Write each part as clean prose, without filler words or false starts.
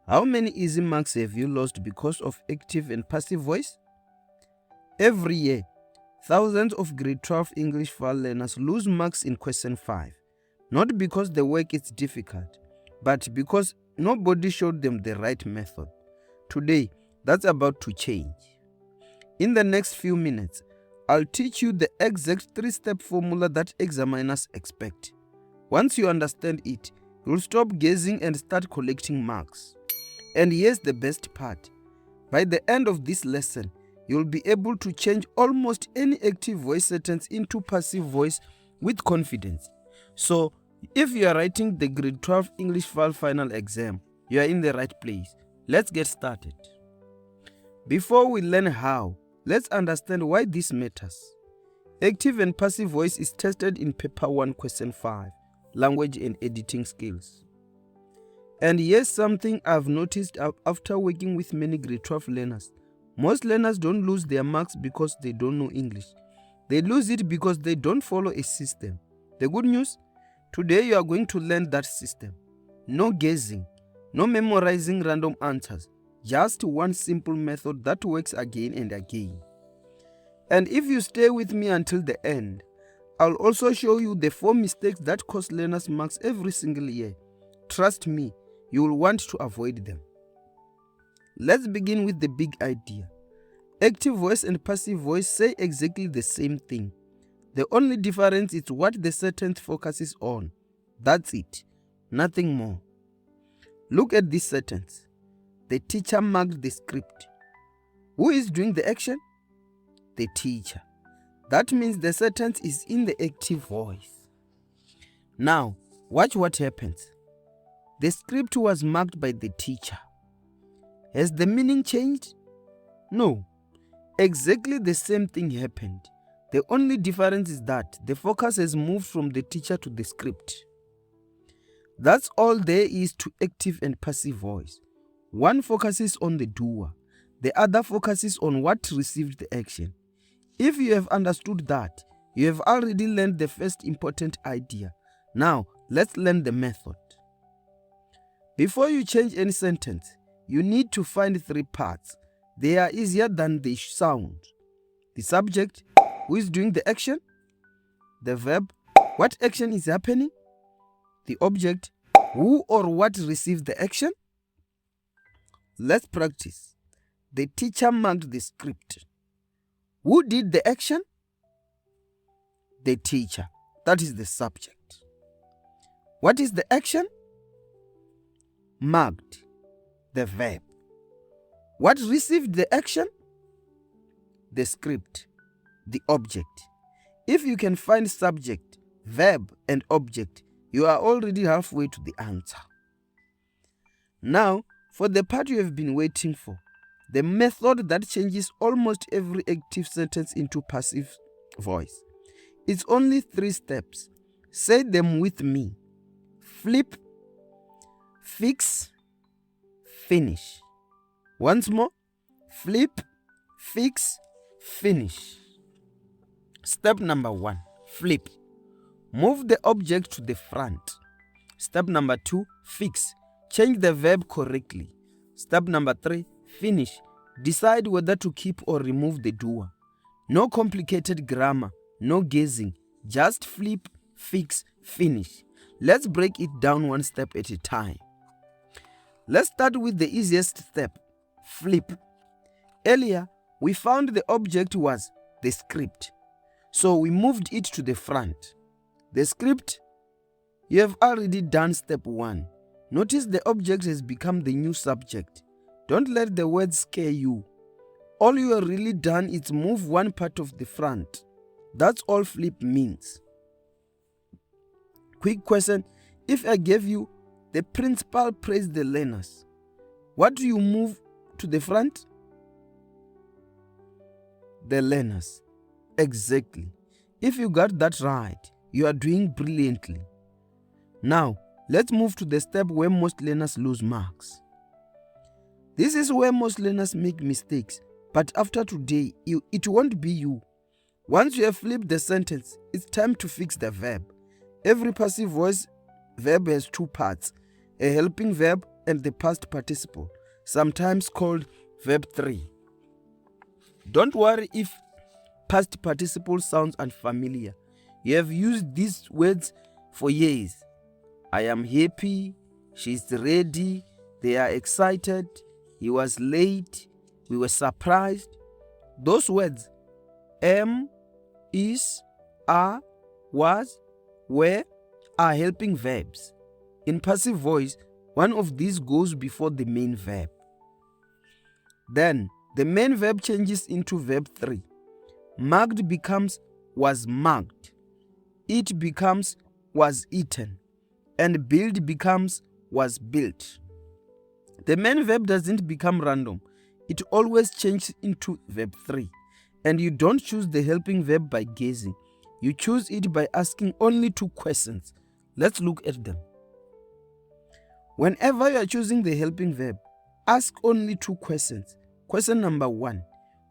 How many easy marks have you lost because of active and passive voice? Every year, thousands of grade 12 English FAL learners lose marks in question 5, not because the work is difficult, but because nobody showed them the right method. Today, that's about to change. In the next few minutes, I'll teach you the exact 3-step formula that examiners expect. Once you understand it, you'll stop guessing and start collecting marks. And here's the best part. By the end of this lesson, you'll be able to change almost any active voice sentence into passive voice with confidence. So, if you are writing the grade 12 English FAL final exam, you are in the right place. Let's get started. Before we learn how, let's understand why this matters. Active and passive voice is tested in paper 1 question 5, language and editing skills. And here's something I've noticed after working with many grade 12 learners. Most learners don't lose their marks because they don't know English. They lose it because they don't follow a system. The good news? Today you are going to learn that system. No guessing, no memorizing random answers. Just one simple method that works again and again. And if you stay with me until the end, I'll also show you the 4 mistakes that cost learners marks every single year. Trust me, you will want to avoid them. Let's begin with the big idea. Active voice and passive voice say exactly the same thing. The only difference is what the sentence focuses on. That's it. Nothing more. Look at this sentence. The teacher marked the script. Who is doing the action? The teacher. That means the sentence is in the active voice. Now, watch what happens. The script was marked by the teacher. Has the meaning changed? No. Exactly the same thing happened. The only difference is that the focus has moved from the teacher to the script. That's all there is to active and passive voice. One focuses on the doer. The other focuses on what received the action. If you have understood that, you have already learned the first important idea. Now, let's learn the method. Before you change any sentence, you need to find 3 parts. They are easier than they sound. The subject, who is doing the action? The verb, what action is happening? The object, who or what received the action? Let's practice. The teacher marked the script. Who did the action? The teacher. That is the subject. What is the action? Marked. The verb. What received the action? The script. The object. If you can find subject, verb, and object, you are already halfway to the answer. Now, for the part you have been waiting for, the method that changes almost every active sentence into passive voice. It's only 3 steps. Say them with me. Flip, fix, finish. Once more. Flip, fix, finish. Step number 1. Flip. Move the object to the front. Step number 2. Fix. Change the verb correctly. Step number 3. Finish. Decide whether to keep or remove the doer. No complicated grammar, no guessing. Just flip, fix, finish. Let's break it down one step at a time. Let's start with the easiest step. Flip. Earlier, we found the object was the script. So we moved it to the front. The script, you have already done step 1. Notice the object has become the new subject. Don't let the words scare you. All you have really done is move one part of the front. That's all flip means. Quick question. If I gave you the principal praised the learners, what do you move to the front? The learners. Exactly. If you got that right, you are doing brilliantly. Now, let's move to the step where most learners lose marks. This is where most learners make mistakes, but after today, it won't be you. Once you have flipped the sentence, it's time to fix the verb. Every passive voice verb has 2 parts, a helping verb and the past participle, sometimes called verb 3. Don't worry if past participle sounds unfamiliar. You have used these words for years. I am happy, she's ready, they are excited, he was late, we were surprised. Those words, am, is, are, was, were, are helping verbs. In passive voice, one of these goes before the main verb. Then, the main verb changes into verb 3. Marked becomes was marked. Eat becomes was eaten. And build becomes was built. The main verb doesn't become random. It always changes into verb 3. And you don't choose the helping verb by guessing. You choose it by asking only 2 questions. Let's look at them. Whenever you are choosing the helping verb, ask only 2 questions. Question number 1.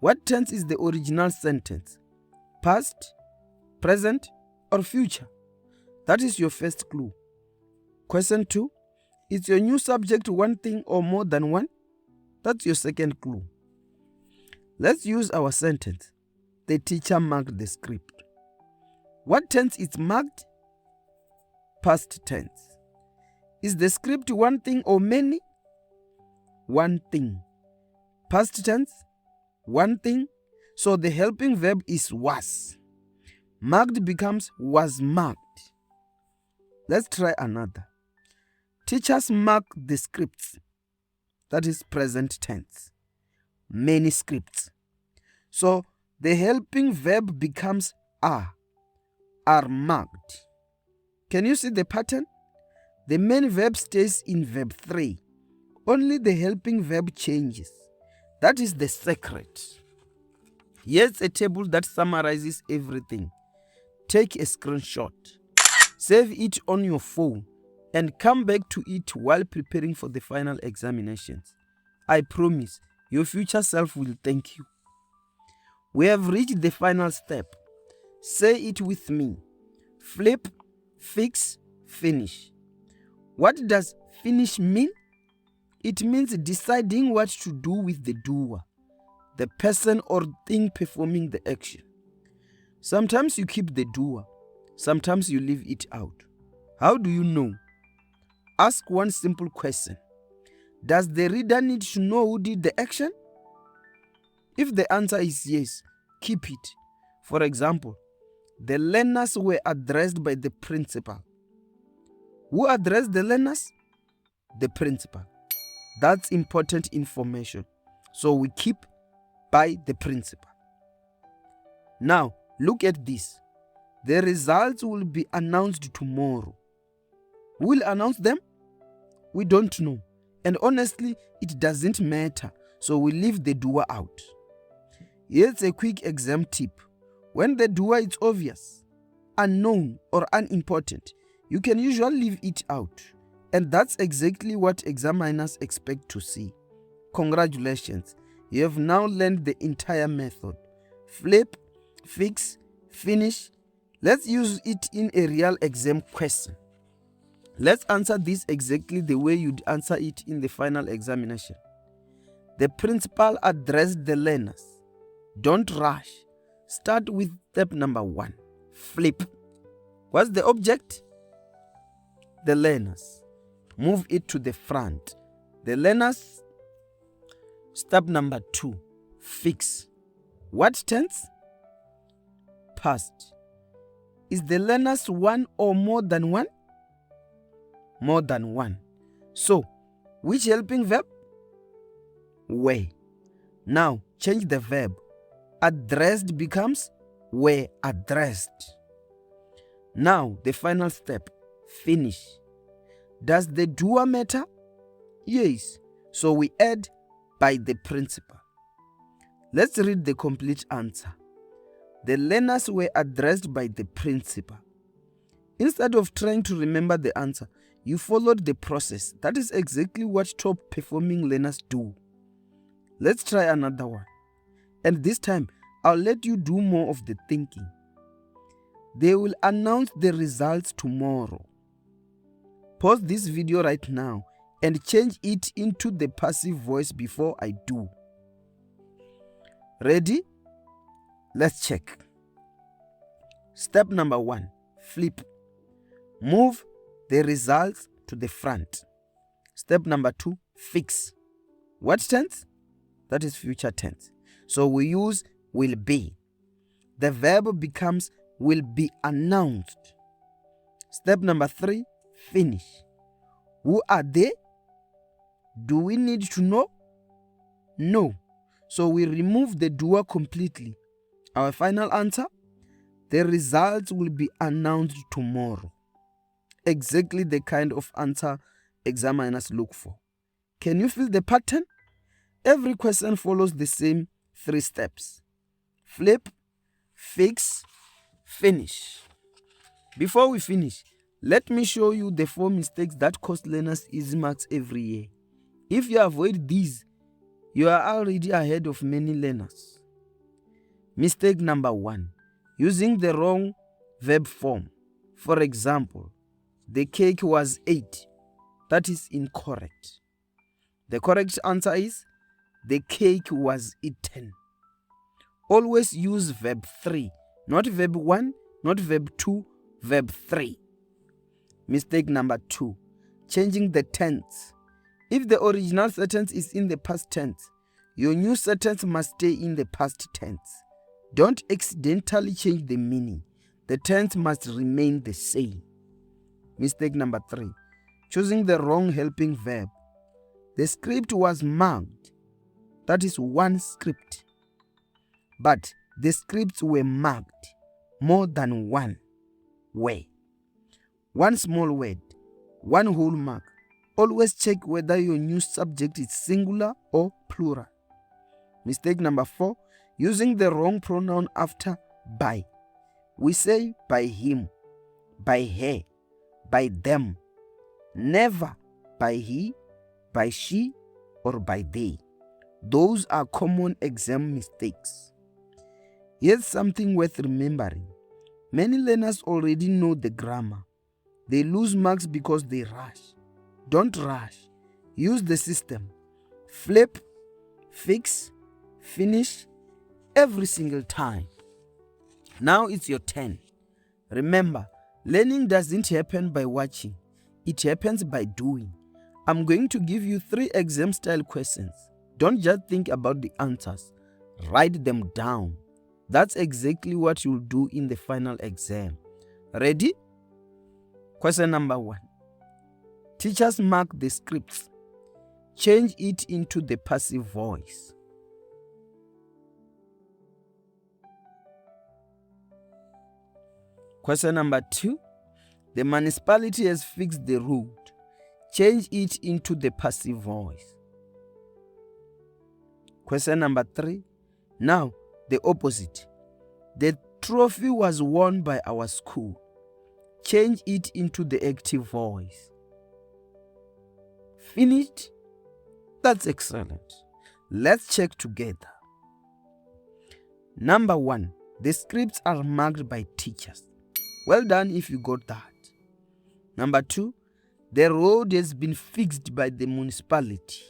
What tense is the original sentence? Past, present, or future? That is your first clue. Question 2. Is your new subject one thing or more than one? That's your second clue. Let's use our sentence. The teacher marked the script. What tense is marked? Past tense. Is the script one thing or many? One thing. Past tense, one thing. So the helping verb is was. Marked becomes was marked. Let's try another. Teachers mark the scripts. That is present tense. Many scripts. So the helping verb becomes are marked. Can you see the pattern? The main verb stays in verb 3. Only the helping verb changes. That is the secret. Here's a table that summarizes everything. Take a screenshot. Save it on your phone and come back to it while preparing for the final examinations. I promise your future self will thank you. We have reached the final step. Say it with me. Flip, fix, finish. What does finish mean? It means deciding what to do with the doer, the person or thing performing the action. Sometimes you keep the doer, sometimes you leave it out. How do you know? Ask one simple question. Does the reader need to know who did the action? If the answer is yes, keep it. For example, the learners were addressed by the principal. Who addressed the learners? The principal. That's important information. So we keep by the principal. Now, look at this. The results will be announced tomorrow. Who will announce them? We don't know. And honestly, it doesn't matter. So we leave the doer out. Here's a quick exam tip. When the doer is obvious, unknown, or unimportant, you can usually leave it out. And that's exactly what examiners expect to see. Congratulations, you have now learned the entire method. Flip, fix, finish. Let's use it in a real exam question. Let's answer this exactly the way you'd answer it in the final examination. The principal addressed the learners. Don't rush. Start with step number 1. Flip. What's the object? The learners. Move it to the front. The learners. Step number 2. Fix. What tense? Past. Is the learners one or more than one? More than one. So, which helping verb? Were. Now, change the verb. Addressed becomes were addressed. Now, the final step. Finish. Does the doer matter? Yes. So we add by the principal. Let's read the complete answer. The learners were addressed by the principal. Instead of trying to remember the answer, you followed the process. That is exactly what top performing learners do. Let's try another one. And this time, I'll let you do more of the thinking. They will announce the results tomorrow. Pause this video right now and change it into the passive voice before I do. Ready? Let's check. Step number 1, flip. Move the results to the front. Step number 2, fix. What tense? That is future tense. So we use will be. The verb becomes will be announced. Step number 3, finish. Who are they? Do we need to know? No. So we remove the doer completely. Our final answer? The results will be announced tomorrow. Exactly the kind of answer examiners look for. Can you feel the pattern? Every question follows the same 3 steps. Flip, fix, finish. Before we finish, let me show you the 4 mistakes that cost learners easy marks every year. If you avoid these, you are already ahead of many learners. Mistake number 1, using the wrong verb form. For example, the cake was 8. That is incorrect. The correct answer is the cake was eaten. Always use verb 3, not verb 1, not verb 2, verb 3. Mistake number 2, changing the tense. If the original sentence is in the past tense, your new sentence must stay in the past tense. Don't accidentally change the meaning. The tense must remain the same. Mistake number 3, choosing the wrong helping verb. The script was marked. That is one script. But the scripts were marked. More than one way. One small word, one whole mark. Always check whether your new subject is singular or plural. Mistake number 4, using the wrong pronoun after by. We say by him, by her, by them. Never by he, by she, or by they. Those are common exam mistakes. Here's something worth remembering. Many learners already know the grammar. They lose marks because they rush. Don't rush. Use the system. Flip, fix, finish every single time. Now it's your turn. Remember, learning doesn't happen by watching. It happens by doing. I'm going to give you 3 exam style questions. Don't just think about the answers. Write them down. That's exactly what you'll do in the final exam. Ready? Question number 1. Teachers mark the scripts. Change it into the passive voice. Question number 2. The municipality has fixed the road. Change it into the passive voice. Question number 3. Now, the opposite. The trophy was won by our school. Change it into the active voice. Finished? That's excellent. Let's check together. Number 1. The scripts are marked by teachers. Well done if you got that. Number 2. The road has been fixed by the municipality.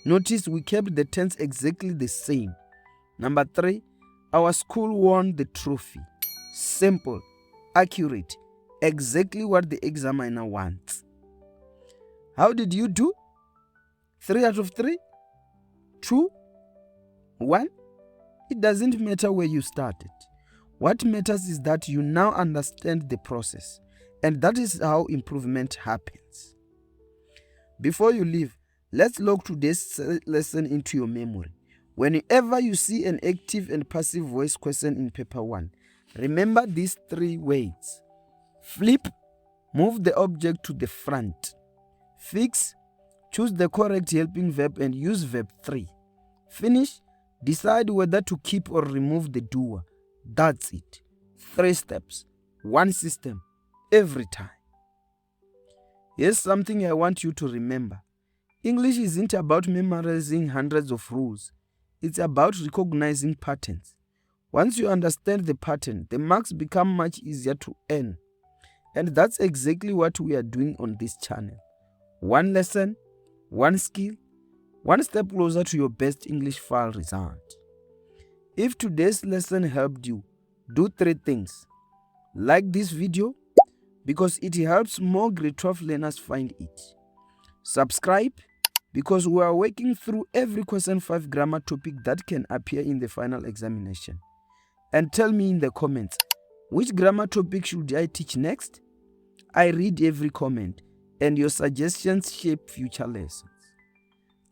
Notice we kept the tense exactly the same. Number 3. Our school won the trophy. Simple, accurate, exactly what the examiner wants. How did you do? 3 out of 3? 2? 1? It doesn't matter where you started. What matters is that you now understand the process, and that is how improvement happens. Before you leave, let's log today's lesson into your memory. Whenever you see an active and passive voice question in paper 1, remember these 3 words. Flip, move the object to the front. Fix, choose the correct helping verb and use verb 3. Finish, decide whether to keep or remove the doer. That's it. 3 steps, 1 system, every time. Here's something I want you to remember. English isn't about memorizing hundreds of rules. It's about recognizing patterns. Once you understand the pattern, the marks become much easier to earn. And that's exactly what we are doing on this channel. 1 lesson, one skill, one step closer to your best English FAL result. If today's lesson helped you, do 3 things. Like this video because it helps more grade 12 learners find it. Subscribe because we are working through every question 5 grammar topic that can appear in the final examination. And tell me in the comments, which grammar topic should I teach next? I read every comment and your suggestions shape future lessons.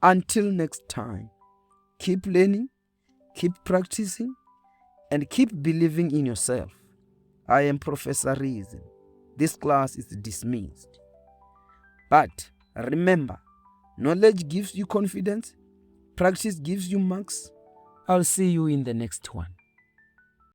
Until next time, keep learning, keep practicing, and keep believing in yourself. I am Professor Reason. This class is dismissed. But remember, knowledge gives you confidence, practice gives you marks. I'll see you in the next one.